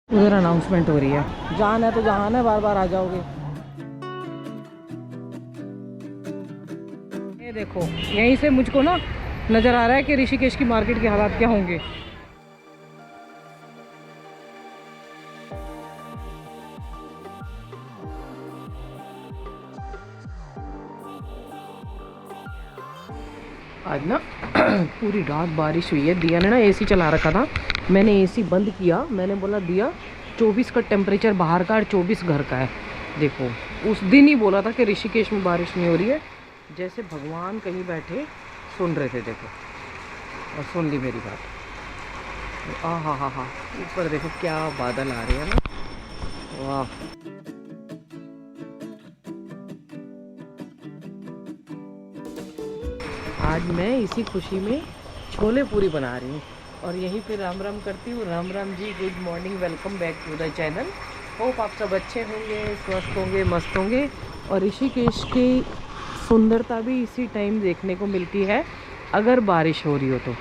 उधर अनाउंसमेंट हो रही है, जान है तो जहान है, बार बार आ जाओगे। ये देखो, यहीं से मुझको ना नज़र आ रहा है कि ऋषिकेश की मार्केट के हालात क्या होंगे। आज ना पूरी रात बारिश हुई है। दिया ने ना एसी चला रखा था, मैंने एसी बंद किया। मैंने बोला दिया 24 का टेम्परेचर बाहर का और 24 घर का है। देखो, उस दिन ही बोला था कि ऋषिकेश में बारिश नहीं हो रही है, जैसे भगवान कहीं बैठे सुन रहे थे। देखो, और सुन ली मेरी बात। आ हा हा हा, ऊपर देखो क्या बादल आ रहे हैं ना, वाह। आज मैं इसी खुशी में छोले पूरी बना रही हूँ और यहीं पे राम राम करती हूँ। Ram Ram ji, good morning, welcome back to the channel. Hope आप सब अच्छे होंगे, स्वस्थ होंगे, मस्त होंगे। और ऋषिकेश की सुंदरता भी इसी टाइम देखने को मिलती है, अगर बारिश हो रही हो तो,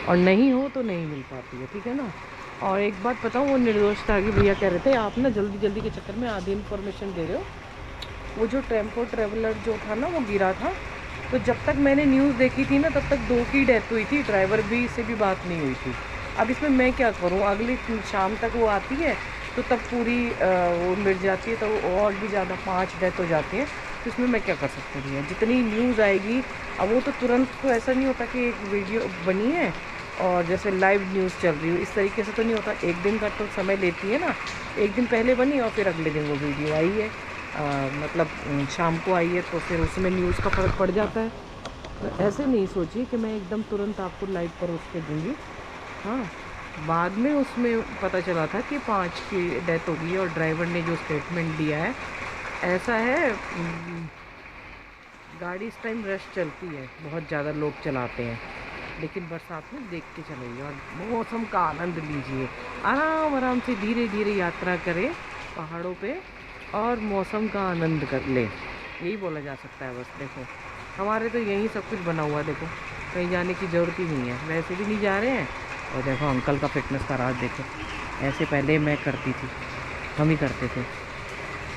और नहीं हो तो नहीं मिल पाती है, ठीक है ना। और एक बात बताऊँ, वो निर्दोष त्यागी भैया कह रहे थे आप ना जल्दी जल्दी के चक्कर में आधी इन्फॉर्मेशन दे रहे हो। वो जो टेम्पो ट्रेवलर जो था ना, वो गिरा था, तो जब तक मैंने न्यूज़ देखी थी ना, तब तक 2 की डेथ हुई थी, ड्राइवर भी से भी बात नहीं हुई थी। अब इसमें मैं क्या करूं, अगली शाम तक वो आती है तो तब पूरी वो मिट जाती है, तो और भी ज़्यादा 5 डेथ हो जाती है। तो इसमें मैं क्या कर सकती हूँ, जितनी न्यूज़ आएगी। अब वो तो तुरंत तो ऐसा नहीं होता कि एक वीडियो बनी है और जैसे लाइव न्यूज़ चल रही हो, इस तरीके से तो नहीं होता। एक दिन का तो समय लेती है ना, एक दिन पहले बनी और फिर अगले दिन वो वीडियो आई है, मतलब शाम को आई है, तो फिर उसमें न्यूज़ का फ़र्क पड़ जाता है। तो ऐसे नहीं सोचिए कि मैं एकदम तुरंत आपको लाइव पर उस के दूँगी। हाँ, बाद में उसमें पता चला था कि 5 की डेथ हो गई, और ड्राइवर ने जो स्टेटमेंट दिया है, ऐसा है गाड़ी इस टाइम रश चलती है, बहुत ज़्यादा लोग चलाते हैं, लेकिन बरसात में देख के चलाइए और मौसम का आनंद लीजिए। आराम आराम से धीरे धीरे यात्रा करें पहाड़ों पे और मौसम का आनंद कर ले, यही बोला जा सकता है बस। देखो, हमारे तो यही सब कुछ बना हुआ है, देखो कहीं जाने की ज़रूरत ही नहीं है, वैसे भी नहीं जा रहे हैं। और देखो अंकल का फिटनेस का राज देखो, ऐसे पहले मैं करती थी, हम ही करते थे,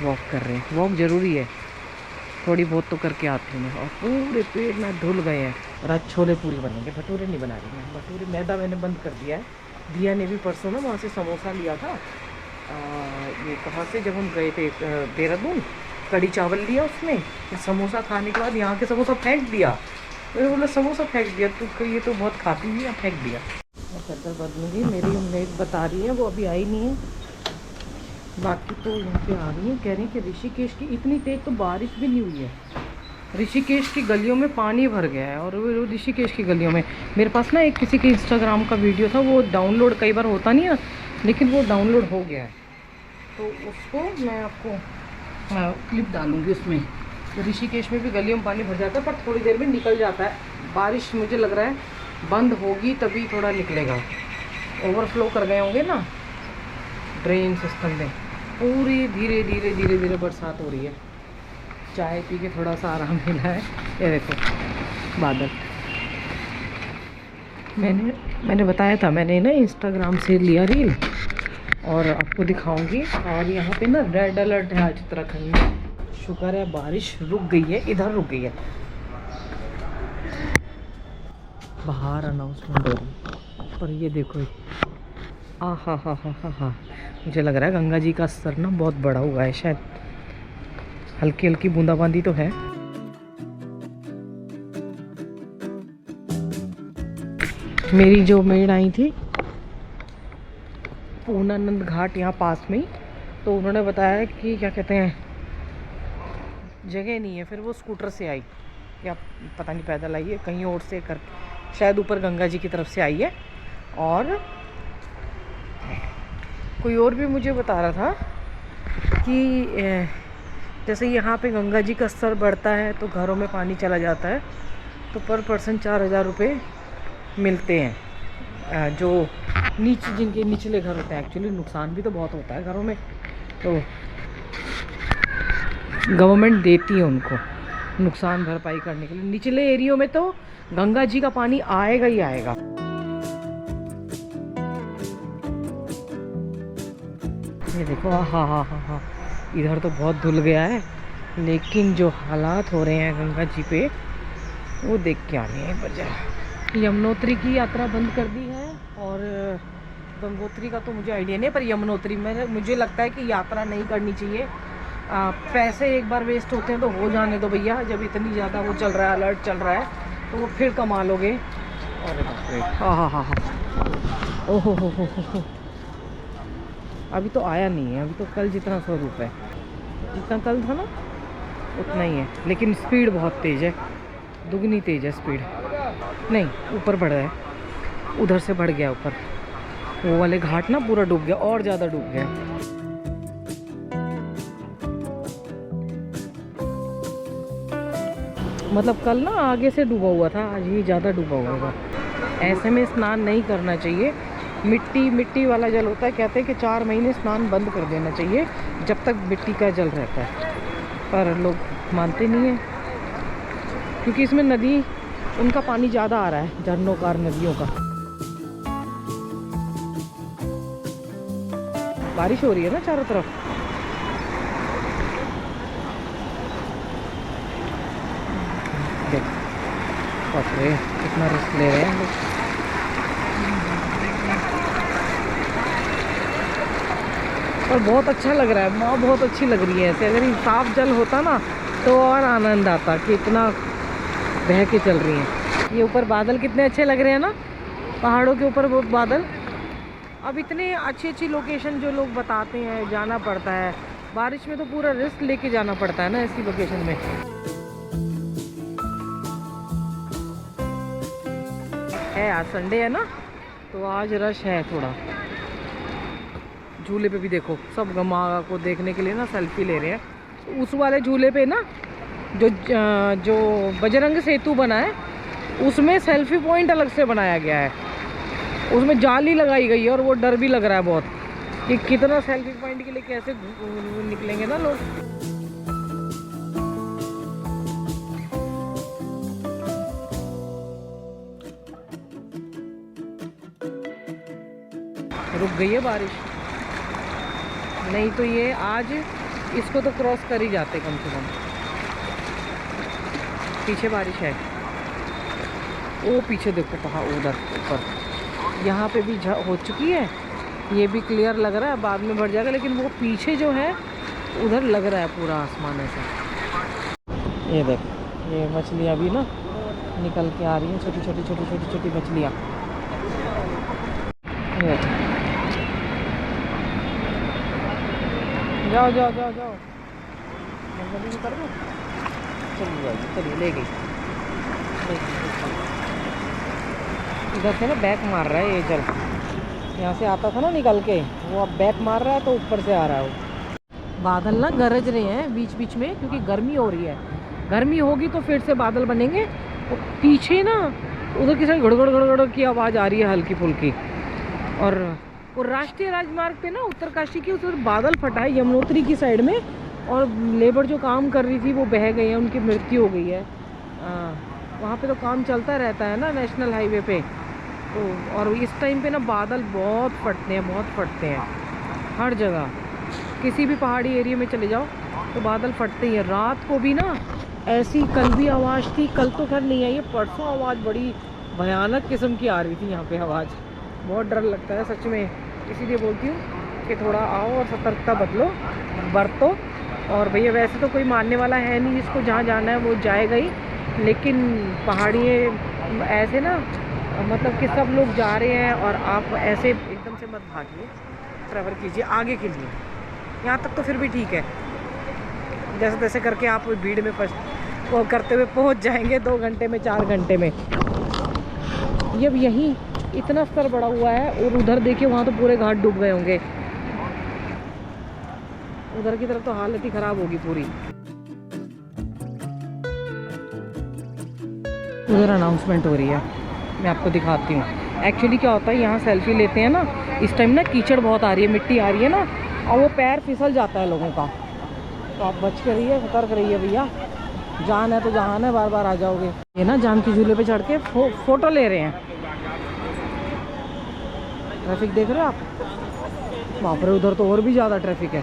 वॉक कर रहे हैं। वॉक ज़रूरी है, थोड़ी बहुत तो करके आती हूँ मैं, और पूरे पेट में धुल गए हैं। और आज छोले पूरी बनेंगे, भटूरे नहीं बना रही मैं, भटूरे मैदा मैंने बंद कर दिया है। दिया ने भी परसों ना वहाँ से समोसा लिया था, ये कहाँ से, जब हम गए थे देहरादून, कड़ी चावल लिया उसने, समोसा खाने के बाद यहाँ के समोसा फेंक दिया। मैंने बोला समोसा फेंक दिया तो ये तो बहुत खाती हुई है, फेंक दिया। और चद्दर बदलूँगी, मेरी उम्मीद बता रही है, वो अभी आई नहीं है। बाकी तो यहाँ पे आ रही है, कह रही हैं कि ऋषिकेश की इतनी तेज़ तो बारिश भी नहीं हुई है, ऋषिकेश की गलियों में पानी भर गया है। और वो ऋषिकेश की गलियों में, मेरे पास ना एक किसी के इंस्टाग्राम का वीडियो था, वो डाउनलोड कई बार होता नहीं है, लेकिन वो डाउनलोड हो गया है, तो उसको मैं आपको क्लिप डालूँगी उसमें। तो ऋषिकेश में भी गलियों में पानी भर जाता है, पर थोड़ी देर में निकल जाता है। बारिश मुझे लग रहा है बंद होगी तभी थोड़ा निकलेगा, ओवरफ्लो कर गए होंगे ना ड्रेन सिस्टम में। पूरी धीरे धीरे धीरे धीरे बरसात हो रही है, चाय पी के थोड़ा सा आराम मिला है। ये देखो बादल, मैंने बताया था, मैंने ना इंस्टाग्राम से लिया रील, और आपको दिखाऊंगी। और यहाँ पे ना रेड अलर्ट है आज उत्तराखंड में, शुक्र है बारिश रुक गई है, इधर रुक गई है। बाहर अनाउंसमेंट हो रही, पर ये देखो, आ हा हा हा हा हा, मुझे लग रहा है गंगा जी का स्तर ना बहुत बड़ा हुआ है, शायद हल्की हल्की बूंदाबांदी तो है। मेरी जो मेड आई थी पूर्णानंद घाट यहाँ पास में ही, तो उन्होंने बताया कि क्या कहते हैं, जगह नहीं है, फिर वो स्कूटर से आई, या पता नहीं पैदल आई है कहीं और से कर, शायद ऊपर गंगा जी की तरफ से आई है। और कोई और भी मुझे बता रहा था कि जैसे यहाँ पे गंगा जी का स्तर बढ़ता है तो घरों में पानी चला जाता है, तो पर पर्सन 4,000 रुपये मिलते हैं, जो जिनके निचले घर होते हैं। एक्चुअली नुकसान भी तो बहुत होता है घरों में, तो गवर्नमेंट देती है उनको नुकसान भरपाई करने के लिए। निचले एरियो में तो गंगा जी का पानी आएगा ही आएगा। ये देखो, हाँ हाँ हाँ हाँ, इधर तो बहुत धुल गया है, लेकिन जो हालात हो रहे हैं गंगा जी पे वो देख के आने हैं पर जरा। यमुनोत्री की यात्रा बंद कर दी है, और गंगोत्री का तो मुझे आइडिया नहीं, पर यमुनोत्री में मुझे लगता है कि यात्रा नहीं करनी चाहिए। पैसे एक बार वेस्ट होते हैं तो हो जाने दो भैया, जब इतनी ज़्यादा वो चल रहा है, अलर्ट चल रहा है, तो वो फिर कमा लोगे। अरे बाप रे, हाँ हाँ हाँ हाँ, ओहो हो। अभी तो आया नहीं है, अभी तो कल जितना स्वरूप है, जितना कल था ना उतना ही है, लेकिन स्पीड बहुत तेज़ है, दुगनी तेज़ है स्पीड। नहीं, ऊपर बढ़ रहा है, उधर से बढ़ गया ऊपर, वो वाले घाट ना पूरा डूब गया, और ज़्यादा डूब गया। मतलब कल ना आगे से डूबा हुआ था, आज ही ज़्यादा डूबा हुआ होगा। ऐसे में स्नान नहीं करना चाहिए, मिट्टी वाला जल होता है, कहते हैं कि 4 महीने स्नान बंद कर देना चाहिए जब तक मिट्टी का जल रहता है, पर लोग मानते नहीं हैं, क्योंकि इसमें नदी, उनका पानी ज़्यादा आ रहा है, झरनों का, नदियों का। बारिश हो रही है ना चारों तरफ। देख, बाप रे, कितना रिस्क ले रहे हैं लोग। और बहुत अच्छा लग रहा है, माँ बहुत अच्छी लग रही है ऐसे। अगर साफ जल होता ना तो और आनंद आता कि इतना बह के चल रही हैं। ये ऊपर बादल कितने अच्छे लग रहे हैं ना, पहाड़ों के ऊपर वो बादल। अब इतने अच्छी लोकेशन जो लोग बताते हैं जाना पड़ता है, बारिश में तो पूरा रिस्क लेके जाना पड़ता है ना ऐसी लोकेशन में। है आज संडे है ना, तो आज रश है थोड़ा। झूले पे भी देखो, सब गमा को देखने के लिए ना सेल्फी ले रहे हैं। उस वाले झूले पे ना जो बजरंग सेतु बना है, उसमें सेल्फी पॉइंट अलग से बनाया गया है, उसमें जाली लगाई गई है, और वो डर भी लग रहा है बहुत कि कितना सेल्फी पॉइंट के लिए कैसे निकलेंगे ना लोग। रुक गई है बारिश, नहीं तो ये आज इसको तो क्रॉस कर ही जाते कम से कम। पीछे बारिश है, वो पीछे देखो पहाड़ उधर ऊपर, यहाँ पे भी हो चुकी है, ये भी क्लियर लग रहा है, बाद में बढ़ जाएगा, लेकिन वो पीछे जो है उधर लग रहा है पूरा आसमान ऐसा। ये देख, ये मछलियाँ भी ना निकल के आ रही हैं, छोटी मछलियाँ। जाओ कर दो, चलिए ले गई। इधर से ना बैक मार रहा है ये जल, यहाँ से आता था ना निकल के, वो अब बैक मार रहा है, तो ऊपर से आ रहा है वो। बादल ना गरज रहे हैं बीच में, क्योंकि गर्मी हो रही है, गर्मी होगी तो फिर से बादल बनेंगे। और पीछे ना उधर की साइड गड़गड़ की आवाज़ आ रही है हल्की फुल्की। और राष्ट्रीय राजमार्ग पे ना उत्तरकाशी की उधर बादल फटा है, यमुनोत्री की साइड में, और लेबर जो काम कर रही थी वो बह गई है, उनकी मृत्यु हो गई है। वहाँ पे तो काम चलता रहता है ना नेशनल हाईवे पे, तो और इस टाइम पे ना बादल बहुत फटते हैं हर जगह। किसी भी पहाड़ी एरिया में चले जाओ तो बादल फटते ही हैं। रात को भी ना ऐसी, कल भी आवाज़ थी, कल तो खैर नहीं आई है, परसों आवाज़ बड़ी भयानक किस्म की आ रही थी यहाँ पे आवाज़। बहुत डर लगता है सच में, इसीलिए बोलती हूँ कि थोड़ा आओ और सतर्कता बरतो। और भैया वैसे तो कोई मानने वाला है नहीं, जिसको जहाँ जाना है वो जाएगा ही, लेकिन पहाड़ी ऐसे ना, मतलब कि सब लोग जा रहे हैं और आप ऐसे एकदम से मत भागिए, ट्रैवल कीजिए आगे के लिए। यहाँ तक तो फिर भी ठीक है, जैसे तैसे करके आप भीड़ में वो करते हुए पहुँच जाएंगे 2 घंटे में, 4 घंटे में। जब यहीं इतना स्तर बढ़ा हुआ है, और उधर देखिए वहाँ तो पूरे घाट डूब गए होंगे, उधर की तरफ तो हालत ही ख़राब होगी पूरी। उधर अनाउंसमेंट हो रही है, मैं आपको दिखाती हूँ। एक्चुअली क्या होता है, यहाँ सेल्फी लेते हैं ना, इस टाइम ना कीचड़ बहुत आ रही है, मिट्टी आ रही है ना, और वो पैर फिसल जाता है लोगों का, तो आप बच कर रहिए, सतर्क रहिए भैया। जान है तो जहान है, बार बार आ जाओगे। ये ना जान के झूले पे चढ़ के फोटो ले रहे हैं। ट्रैफिक देख रहे हो आप, वहाँ पर उधर तो और भी ज़्यादा ट्रैफिक है।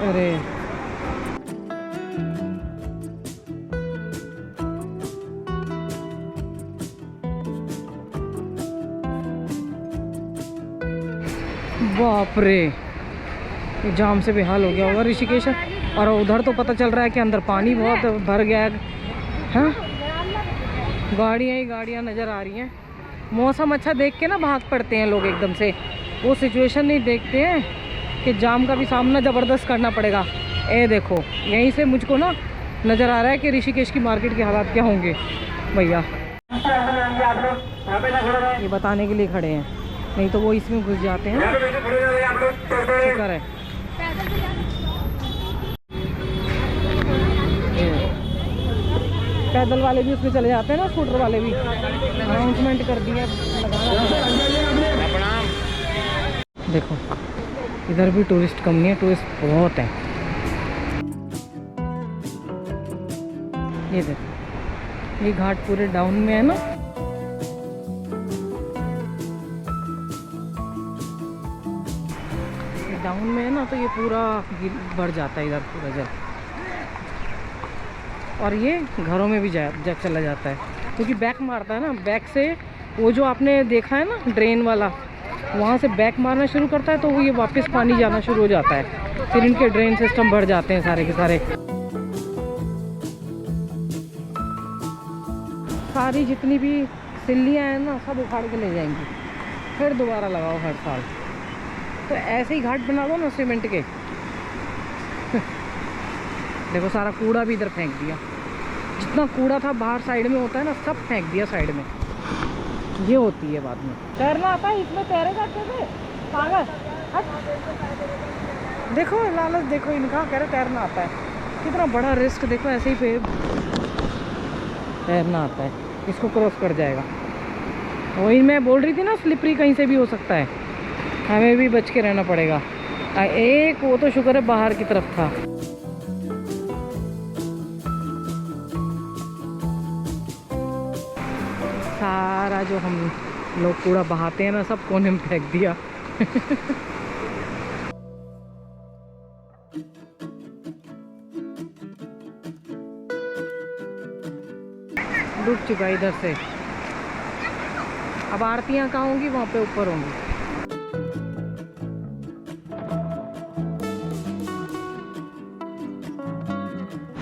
अरे बाप रे, जाम से बेहाल हो गया होगा ऋषिकेश। और उधर तो पता चल रहा है कि अंदर पानी बहुत भर गया है। हाँ, गाड़ियाँ ही गाड़ियाँ नज़र आ रही हैं। मौसम अच्छा देख के ना भाग पड़ते हैं लोग एकदम से, वो सिचुएशन नहीं देखते हैं कि जाम का भी सामना ज़बरदस्त करना पड़ेगा। ए देखो, यहीं से मुझको ना नज़र आ रहा है कि ऋषिकेश की मार्केट के हालात क्या होंगे। भैया ये बताने के लिए खड़े हैं, नहीं तो वो इसमें घुस जाते हैं। शुक्र है। पैदल वाले भी उसमें चले जाते हैं ना, स्कूटर वाले भी अनाउंसमेंट कर दिया। देखो इधर भी टूरिस्ट कम नहीं है, टूरिस्ट बहुत है। ये देखो, ये घाट पूरे डाउन में है ना। डाउन में है ना, तो ये पूरा बढ़ जाता है इधर पूरा जल, और ये घरों में भी चला जाता है, क्योंकि बैक मारता है ना। बैक से वो जो आपने देखा है ना ड्रेन वाला, वहाँ से बैक मारना शुरू करता है, तो वो ये वापस पानी जाना शुरू हो जाता है। फिर इनके ड्रेन सिस्टम बढ़ जाते हैं सारे के सारे। सारी जितनी भी सिल्लियाँ हैं ना, सब उखाड़ के ले जाएंगी, फिर दोबारा लगाओ हर साल। तो ऐसे ही घाट बना दो ना सीमेंट के। देखो सारा कूड़ा भी इधर फेंक दिया, जितना कूड़ा था बाहर साइड में होता है ना, सब फेंक दिया साइड में। ये होती है बाद में। तैरना आता है इसमें, तैरे जाते थे पागल। देखो लालच देखो इनका, कह रहे तैरना आता है। कितना बड़ा रिस्क देखो, ऐसे ही पे तैरना आता है, इसको क्रॉस कर जाएगा। वही मैं बोल रही थी ना, स्लिपरी कहीं से भी हो सकता है, हमें भी बच के रहना पड़ेगा। एक वो तो शुक्र है बाहर की तरफ था। सारा जो हम लोग कूड़ा बहाते हैं ना, सब कोने में फेंक दिया। डूब चुका इधर से। अब आरतियाँ कहाँ होंगी, वहाँ पे ऊपर होंगी।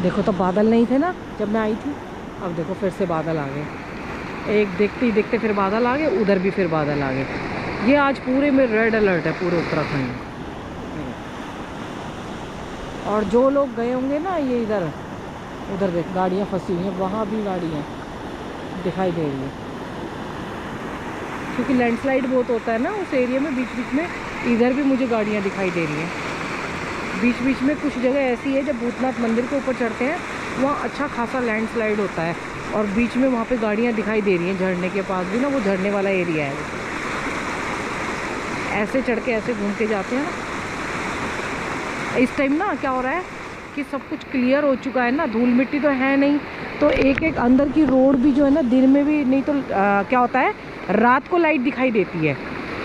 देखो तो बादल नहीं थे ना जब मैं आई थी, अब देखो फिर से बादल आ गए। एक देखते ही देखते फिर बादल आ गए, उधर भी फिर बादल आ गए। ये आज पूरे में रेड अलर्ट है पूरे उत्तराखंड में। और जो लोग गए होंगे ना, ये इधर उधर देख गाड़ियाँ फंसी हुई हैं, वहाँ भी गाड़ियाँ दिखाई दे रही है, क्योंकि लैंडस्लाइड बहुत होता है ना उस एरिया में। बीच बीच में इधर भी मुझे गाड़ियाँ दिखाई दे रही हैं। बीच बीच में कुछ जगह ऐसी है, जब भूतनाथ मंदिर के ऊपर चढ़ते हैं वहाँ अच्छा खासा लैंडस्लाइड होता है, और बीच में वहाँ पे गाड़ियाँ दिखाई दे रही हैं। झरने के पास भी ना, वो झरने वाला एरिया है, ऐसे चढ़ के ऐसे घूम के जाते हैं। इस टाइम ना क्या हो रहा है कि सब कुछ क्लियर हो चुका है ना, धूल मिट्टी तो है नहीं, तो एक एक अंदर की रोड भी जो है ना, दिन में भी नहीं तो क्या होता है, रात को लाइट दिखाई देती है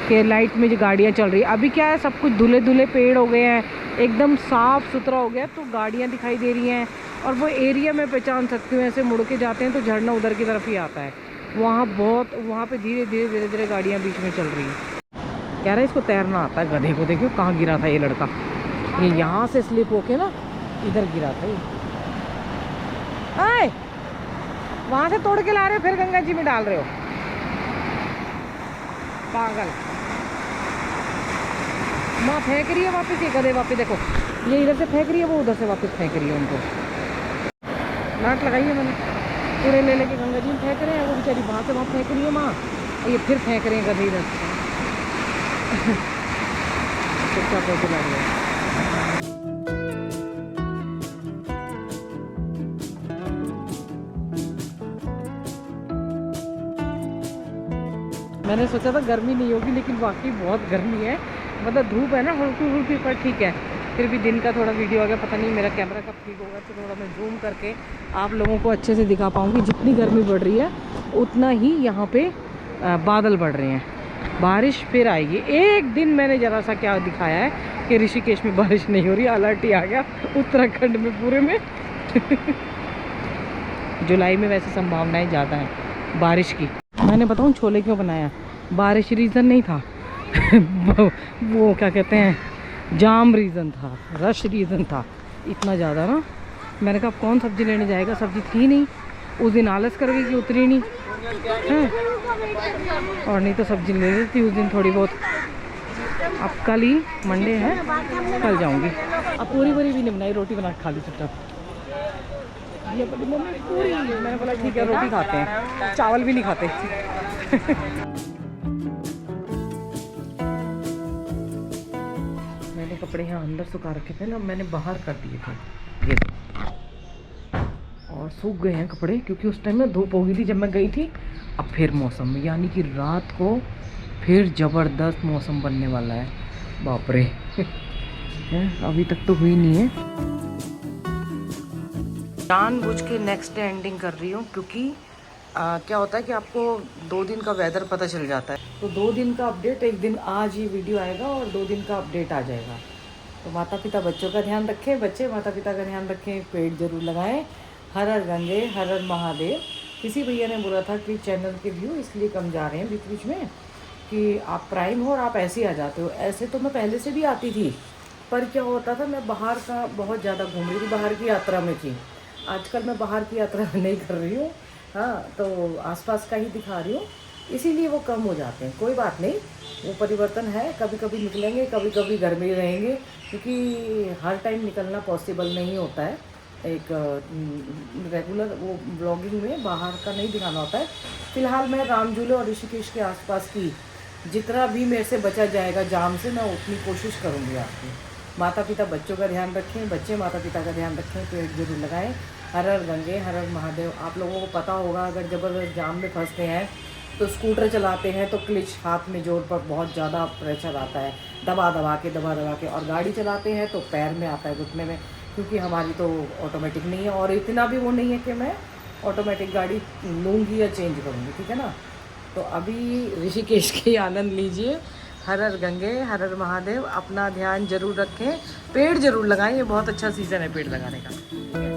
कि लाइट में जो गाड़ियाँ चल रही है। अभी क्या है, सब कुछ धुले धुले पेड़ हो गए हैं, एकदम साफ़ सुथरा हो गया, तो गाड़ियाँ दिखाई दे रही हैं। और वो एरिया में पहचान सकती हूँ, ऐसे मुड़ के जाते हैं तो झरना उधर की तरफ ही आता है। वहाँ पे धीरे धीरे गाड़ियाँ बीच में चल रही हैं। कह रहे इसको तैरना आता है। गधे को देखो कहाँ गिरा था ये लड़का, ये यहाँ से स्लिप होके ना इधर गिरा था ये। आए वहाँ से तोड़ के ला रहे हो, फिर गंगा जी में डाल रहे हो, पागल। माँ फेंक रही है वापस, ये गधे वापस देखो, ये इधर से फेंक रही है, वो उधर से वापस फेंक रही है। उनको नाट लगाई है मैंने, पूरे ले लेके गंगा जी में फेंक रहे हैं, वो बेचारी वहाँ से वहाँ फेंक रही है माँ, ये फिर फेंक रहे हैं गधे इधर। चुपचाप पैसे लग रहे हैं। मैंने सोचा था गर्मी नहीं होगी, लेकिन वाकई बहुत गर्मी है। मतलब धूप है ना हल्की हल्की, पर ठीक है, फिर भी दिन का थोड़ा वीडियो आ गया। पता नहीं मेरा कैमरा कब ठीक होगा, तो थोड़ा मैं जूम करके आप लोगों को अच्छे से दिखा पाऊँगी। जितनी गर्मी बढ़ रही है उतना ही यहाँ पे बादल बढ़ रहे हैं। बारिश फिर आएगी। एक दिन मैंने ज़रा सा क्या दिखाया है कि ऋषिकेश में बारिश नहीं हो रही, अलर्ट ही आ गया उत्तराखंड में पूरे में। जुलाई में वैसे संभावनाएं ज़्यादा है बारिश की। मैंने बताऊँ छोले क्यों बनाया, बारिश रीज़न नहीं था। वो क्या कहते हैं, जाम रीज़न था, रश रीज़न था इतना ज़्यादा ना। मैंने कहा कौन सब्ज़ी लेने जाएगा, सब्ज़ी थी नहीं उस दिन, आलस कर गई कि उतरी नहीं है, और नहीं तो सब्ज़ी ले लेती उस दिन थोड़ी बहुत। अब कल ही मंडे है, कल जाऊंगी। अब पूरी भी नहीं बनाई, रोटी बना के खा ली चुपचाप। ये मम्मी पूरी, मैंने बोला ठीक है रोटी खाते हैं, चावल भी नहीं खाते। मैंने कपड़े यहाँ अंदर सुखा रखे थे ना, मैंने बाहर कर दिए थे ये, और सूख गए हैं कपड़े क्योंकि उस टाइम में धूप हो गई थी जब मैं गई थी। अब फिर मौसम, यानी कि रात को फिर ज़बरदस्त मौसम बनने वाला है, बाप रे। अभी तक तो हुई नहीं है। जानबूझ के नेक्स्ट डे एंडिंग कर रही हूँ क्योंकि क्या होता है कि आपको 2 दिन का वेदर पता चल जाता है, तो 2 दिन का अपडेट, एक दिन आज ये वीडियो आएगा और 2 दिन का अपडेट आ जाएगा। तो माता पिता बच्चों का ध्यान रखें, बच्चे माता पिता का ध्यान रखें, पेड़ जरूर लगाएं। हर हर गंगे, हर हर महादेव। किसी भैया ने बोला था कि चैनल के व्यू इसलिए कम जा रहे हैं बीच बीच में कि आप प्राइम हो और आप ऐसे ही आ जाते हो। ऐसे तो मैं पहले से भी आती थी, पर क्या होता था मैं बाहर का बहुत ज़्यादा घूम रही थी, बाहर की यात्रा में थी। आजकल मैं बाहर की यात्रा नहीं कर रही हूँ, हाँ, तो आसपास का ही दिखा रही हूँ, इसीलिए वो कम हो जाते हैं। कोई बात नहीं, वो परिवर्तन है, कभी कभी निकलेंगे, कभी कभी घर में ही रहेंगे, क्योंकि हर टाइम निकलना पॉसिबल नहीं होता है। एक रेगुलर वो ब्लॉगिंग में बाहर का नहीं दिखाना होता है। फ़िलहाल मैं राम झूले और ऋषिकेश के आसपास की जितना भी मेरे से बचा जाएगा जाम से, मैं उतनी कोशिश करूँगी आपकी। माता पिता बच्चों का ध्यान रखें, बच्चे माता पिता का ध्यान रखें, पेड़ जरूर लगाएं। हर हर गंगे, हर हर महादेव। आप लोगों को पता होगा अगर ज़बरदस्त जाम में फंसते हैं तो स्कूटर चलाते हैं तो क्लिच हाथ में जोर पर बहुत ज़्यादा प्रेशर आता है, दबा दबा के, और गाड़ी चलाते हैं तो पैर में आता है, घुटने में, क्योंकि हमारी तो ऑटोमेटिक नहीं है और इतना भी वो नहीं है कि मैं ऑटोमेटिक गाड़ी लूँगी या चेंज करूँगी, ठीक है ना। तो अभी ऋषिकेश के आनंद लीजिए। हर हर गंगे, हर हर महादेव। अपना ध्यान जरूर रखें, पेड़ जरूर लगाएं, ये बहुत अच्छा सीज़न है पेड़ लगाने का।